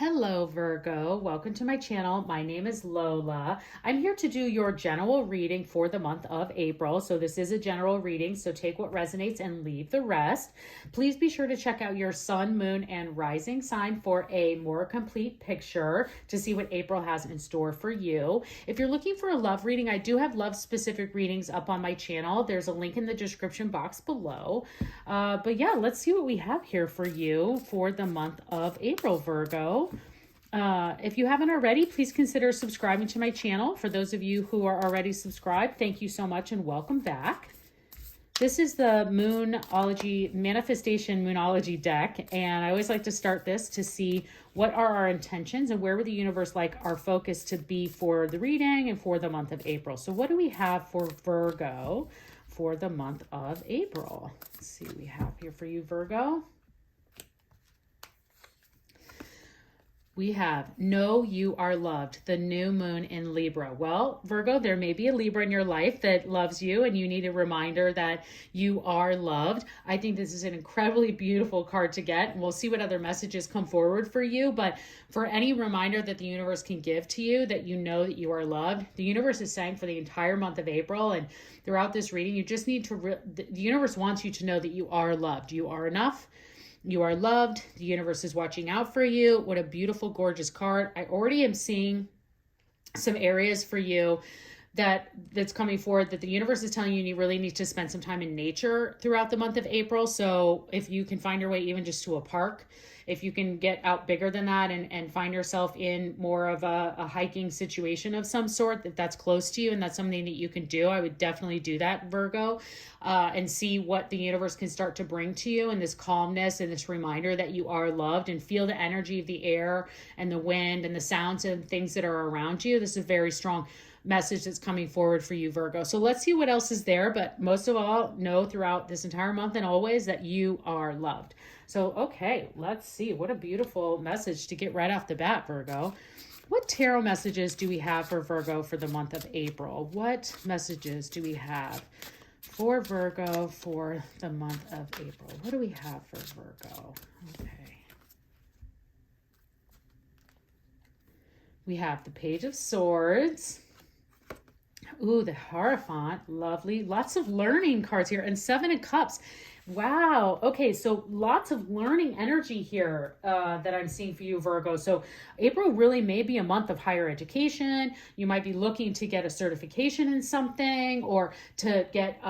Hello, Virgo. Welcome to my channel. My name is Lola. I'm here to do your general reading for the month of April. So this is a general reading, so take what resonates and leave the rest. Please be sure to check out your sun, moon, and rising sign for a more complete picture to see what April has in store for you. If you're looking for a love reading, I do have love-specific readings up on my channel. There's a link in the description box below. But yeah, let's see what we have here for you for the month of April, Virgo. If you haven't already, please consider subscribing to my channel. For those of you who are already subscribed, thank you so much and welcome back. This is the Moonology, Manifestation Moonology deck, and I always like to start this to see what are our intentions and where would the universe like our focus to be for the reading and for the month of April. So what do we have for Virgo for the month of April? Let's see what we have here for you, Virgo. We have Know You Are Loved, the new moon in Libra. Well, Virgo, there may be a Libra in your life that loves you and you need a reminder that you are loved. I think this is an incredibly beautiful card to get. And we'll see what other messages come forward for you. But for any reminder that the universe can give to you that you know that you are loved, the universe is saying for the entire month of April and throughout this reading, you just need to, the universe wants you to know that you are loved. You are enough. You are loved. The universe is watching out for you. What a beautiful, gorgeous card. I already am seeing some areas for you that's coming forward that the universe is telling you you really need to spend some time in nature throughout the month of April. So if you can find your way even just to a park, if you can get out bigger than that and find yourself in more of a hiking situation of some sort, that's close to you and that's something that you can do, I would definitely do that, Virgo, and see what the universe can start to bring to you and this calmness and this reminder that you are loved, and feel the energy of the air and the wind and the sounds and things that are around you. This is a very strong message that's coming forward for you, Virgo. So let's see what else is there. But most of all, know throughout this entire month and always that you are loved. So, okay, let's see. What a beautiful message to get right off the bat, Virgo. What tarot messages do we have for Virgo for the month of April? What messages do we have for Virgo for the month of April? What do we have for Virgo? Okay. We have the Page of Swords. Ooh, the Hierophant, lovely. Lots of learning cards here, and Seven of Cups. Wow. Okay, so lots of learning energy here that I'm seeing for you, Virgo. So April really may be a month of higher education. You might be looking to get a certification in something, or to get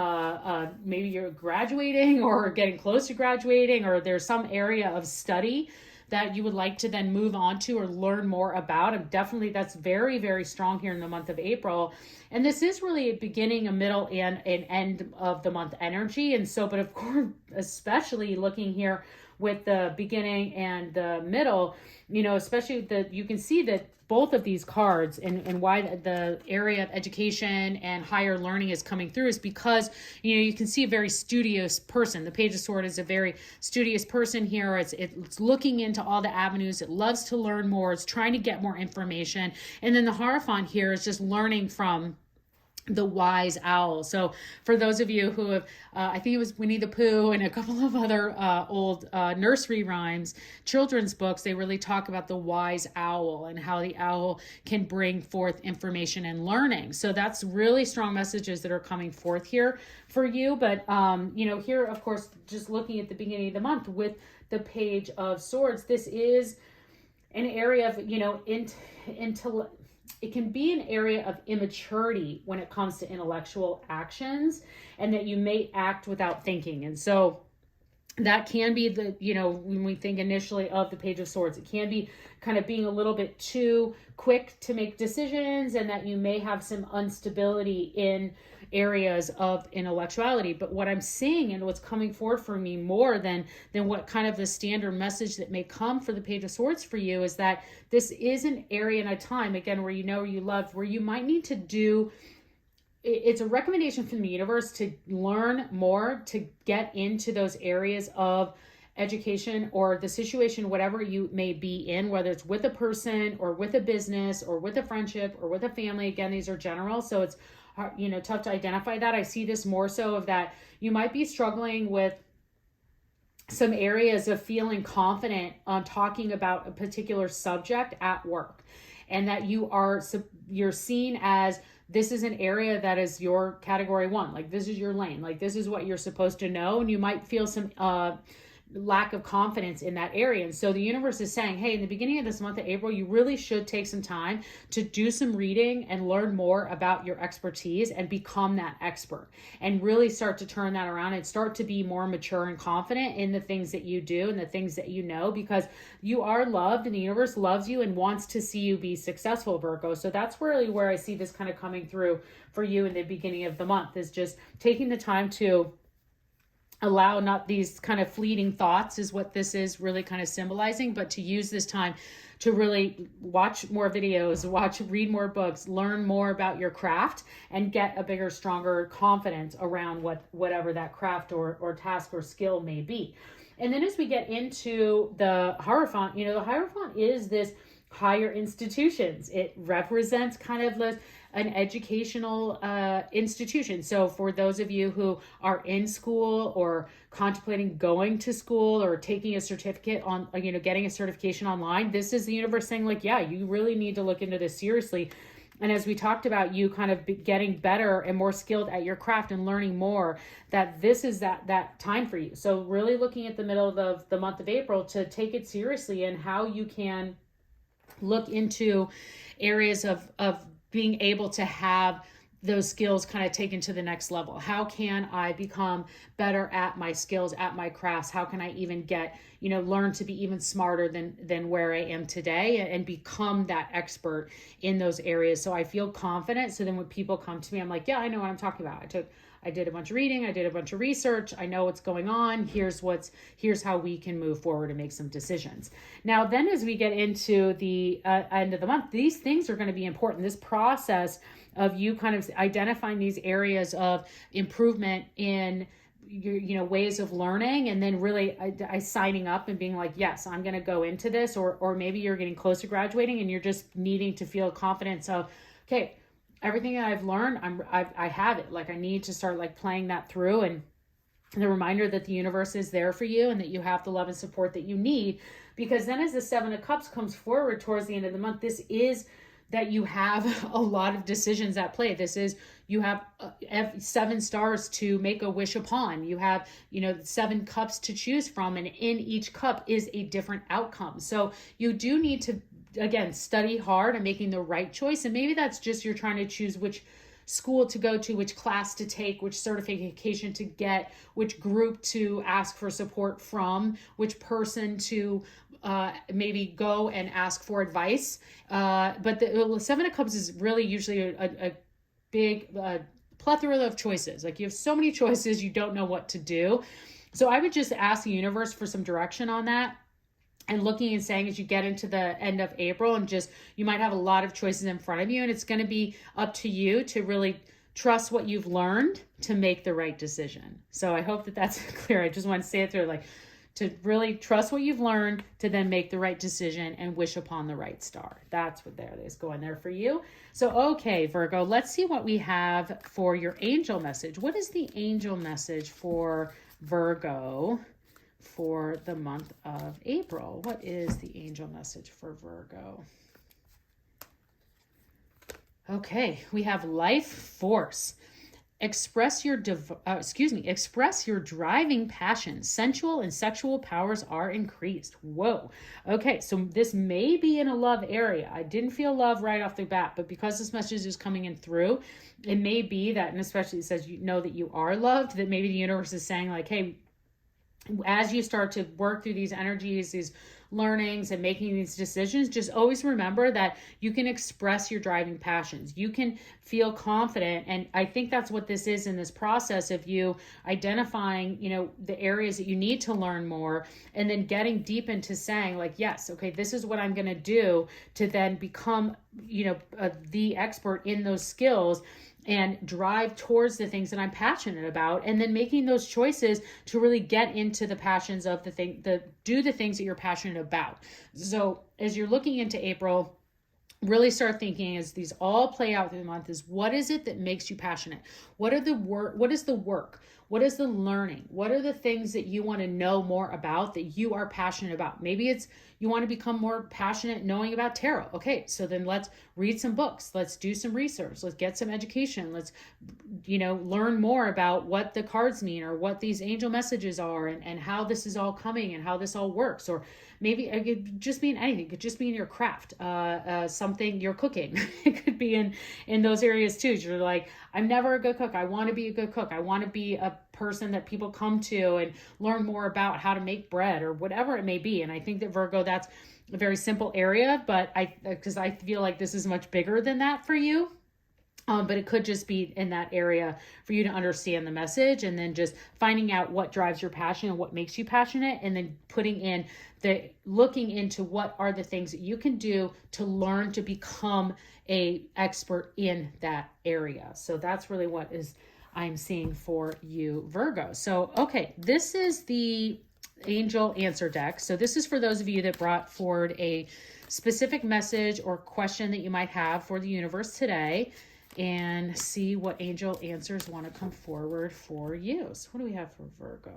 maybe you're graduating or getting close to graduating, or there's some area of study that you would like to then move on to or learn more about. And definitely that's very, very strong here in the month of April. And this is really a beginning, a middle, and an end of the month energy. And so, but of course, especially looking here with the beginning and the middle, you know, especially that you can see that both of these cards and why the area of education and higher learning is coming through is because, you know, you can see a very studious person. The Page of Swords is a very studious person here. It's looking into all the avenues. It loves to learn more. It's trying to get more information. And then the Hierophant here is just learning from the wise owl. So for those of you who have, I think it was Winnie the Pooh and a couple of other old nursery rhymes, children's books, they really talk about the wise owl and how the owl can bring forth information and learning. So that's really strong messages that are coming forth here for you. But, you know, here, of course, just looking at the beginning of the month with the Page of Swords, this is an area of, you know, it can be an area of immaturity when it comes to intellectual actions, and that you may act without thinking. And so that can be the, you know, when we think initially of the Page of Swords, it can be kind of being a little bit too quick to make decisions, and that you may have some instability in areas of intellectuality. But what I'm seeing and what's coming forward for me more than what kind of the standard message that may come for the Page of Swords for you is that this is an area and a time, again, where you know you loved, where you might need to do, it's a recommendation from the universe to learn more, to get into those areas of education or the situation, whatever you may be in, whether it's with a person or with a business or with a friendship or with a family. Again, these are general, so it's, you know, tough to identify that. I see this more so of that you might be struggling with some areas of feeling confident on talking about a particular subject at work, and that you're seen as, this is an area that is your category 1, like this is your lane, like this is what you're supposed to know, and you might feel some lack of confidence in that area. And so the universe is saying, hey, in the beginning of this month of April, you really should take some time to do some reading and learn more about your expertise and become that expert, and really start to turn that around and start to be more mature and confident in the things that you do and the things that you know, because you are loved and the universe loves you and wants to see you be successful, Virgo. So that's really where I see this kind of coming through for you in the beginning of the month, is just taking the time to allow not these kind of fleeting thoughts, is what this is really kind of symbolizing, but to use this time to really watch more videos, read more books, learn more about your craft, and get a bigger, stronger confidence around whatever that craft or task or skill may be. And then as we get into the Hierophant, the Hierophant is this higher institutions. It represents kind of an educational institution. So for those of you who are in school or contemplating going to school or taking a certificate on, getting a certification online, this is the universe saying, like, yeah, you really need to look into this seriously. And as we talked about, you kind of getting better and more skilled at your craft and learning more, that this is that time for you. So really looking at the middle of the month of April to take it seriously, and how you can look into areas of being able to have those skills kind of taken to the next level. How can I become better at my skills, at my crafts? How can I even get, learn to be even smarter than where I am today, and become that expert in those areas? So I feel confident. So then when people come to me, I'm like, yeah, I know what I'm talking about. I did a bunch of reading. I did a bunch of research. I know what's going on. Here's how we can move forward and make some decisions. Now, then as we get into the end of the month, these things are going to be important. This process of you kind of identifying these areas of improvement in your ways of learning, and then really I signing up and being like, yes, I'm going to go into this, or maybe you're getting close to graduating and you're just needing to feel confidence of, okay, everything that I've learned, I have it. Like, I need to start playing that through, and the reminder that the universe is there for you and that you have the love and support that you need. Because then as the 7 of Cups comes forward towards the end of the month, this is that you have a lot of decisions at play. This is, you have 7 stars to make a wish upon. You have, 7 cups to choose from, and in each cup is a different outcome. So you do need to, again, study hard and making the right choice. And maybe that's just you're trying to choose which school to go to, which class to take, which certification to get, which group to ask for support from, which person to maybe go and ask for advice. But the 7 of Cups is really usually a big plethora of choices. Like, you have so many choices, you don't know what to do. So I would just ask the universe for some direction on that. And looking and saying, as you get into the end of April, and just, you might have a lot of choices in front of you, and it's going to be up to you to really trust what you've learned to make the right decision. So I hope that that's clear. I just want to say it through, to really trust what you've learned to then make the right decision and wish upon the right star. That's what there is going there for you. So, okay, Virgo, let's see what we have for your angel message. What is the angel message for Virgo for the month of April? What is the angel message for Virgo? Okay, we have life force. Express your driving passion. Sensual and sexual powers are increased. Whoa. Okay, so this may be in a love area. I didn't feel love right off the bat, but because this message is coming in through, it may be that, and especially it says that you are loved, that maybe the universe is saying, hey, as you start to work through these energies, these learnings, and making these decisions, just always remember that you can express your driving passions. You can feel confident. And I think that's what this is in this process of you identifying, the areas that you need to learn more, and then getting deep into saying, yes, okay, this is what I'm going to do to then become, the expert in those skills, and drive towards the things that I'm passionate about, and then making those choices to really get into the passions of do the things that you're passionate about. So as you're looking into April, really start thinking, as these all play out through the month, is what is it that makes you passionate? What is the work? What is the learning? What are the things that you want to know more about, that you are passionate about? Maybe it's you want to become more passionate knowing about tarot. Okay, so then let's read some books. Let's do some research. Let's get some education. Let's, learn more about what the cards mean, or what these angel messages are, and how this is all coming and how this all works. Or maybe it could just be in anything. It could just be in your craft, something you're cooking. It could be in those areas too. You're like, I'm never a good cook. I want to be a good cook. I want to be a person that people come to and learn more about how to make bread, or whatever it may be. And I think that Virgo, that's a very simple area, but because I feel like this is much bigger than that for you. But it could just be in that area for you to understand the message, and then just finding out what drives your passion and what makes you passionate, and then looking into what are the things that you can do to learn to become a expert in that area. So that's really what I'm seeing for you, Virgo. So, okay, this is the angel answer deck. So this is for those of you that brought forward a specific message or question that you might have for the universe today, and see what angel answers want to come forward for you. So what do we have for Virgo?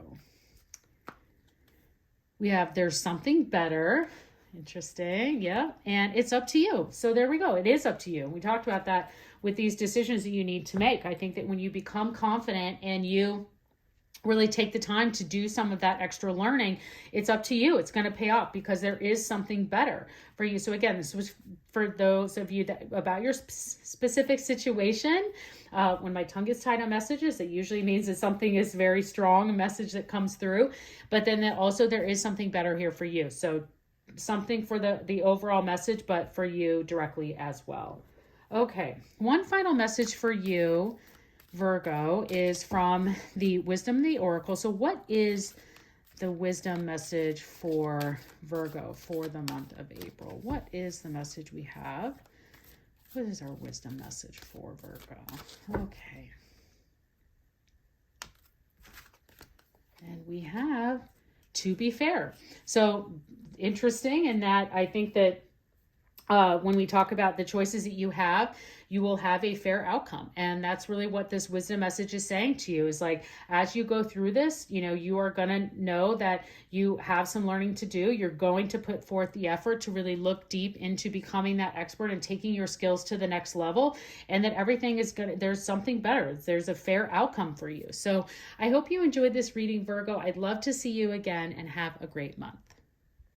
We have there's something better. Interesting. Yeah. And it's up to you. So there we go. It is up to you. We talked about that with these decisions that you need to make. I think that when you become confident and you really take the time to do some of that extra learning, it's up to you. It's going to pay off because there is something better for you. So again, this was for those of you that about your specific situation. When my tongue gets tied on messages, it usually means that something is very strong, a message that comes through, but then also there is something better here for you. So something for the overall message, but for you directly as well. Okay. One final message for you, Virgo, is from the Wisdom of the Oracle. So what is the wisdom message for Virgo for the month of April? What is the message we have? What is our wisdom message for Virgo? Okay. And we have to be fair. So interesting in that I think that when we talk about the choices that you have, you will have a fair outcome. And that's really what this wisdom message is saying to you, is like, as you go through this, you are going to know that you have some learning to do. You're going to put forth the effort to really look deep into becoming that expert and taking your skills to the next level. And that everything is there's something better. There's a fair outcome for you. So I hope you enjoyed this reading, Virgo. I'd love to see you again, and have a great month.